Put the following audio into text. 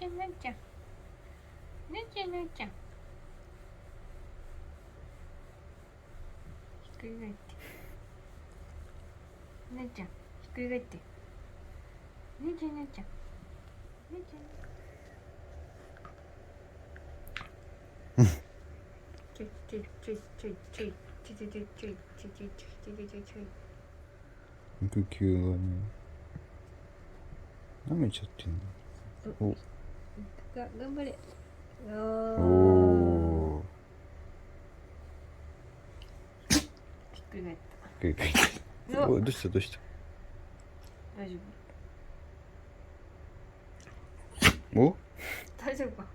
ちゃんなっちゃんなっちゃんなっちゃんひっくり返ってなっちゃんひっくり返ってなっちゃんなっちゃんなっちゃんちょいちょいちょいちょいちょいちょいちょいちょいちょいちょいちょいちょいちょいちょい肉球がね舐めちゃってんだ。お頑張れおーひっくり返ったひっくり返ったおどうしたどうした大丈お夫大丈夫か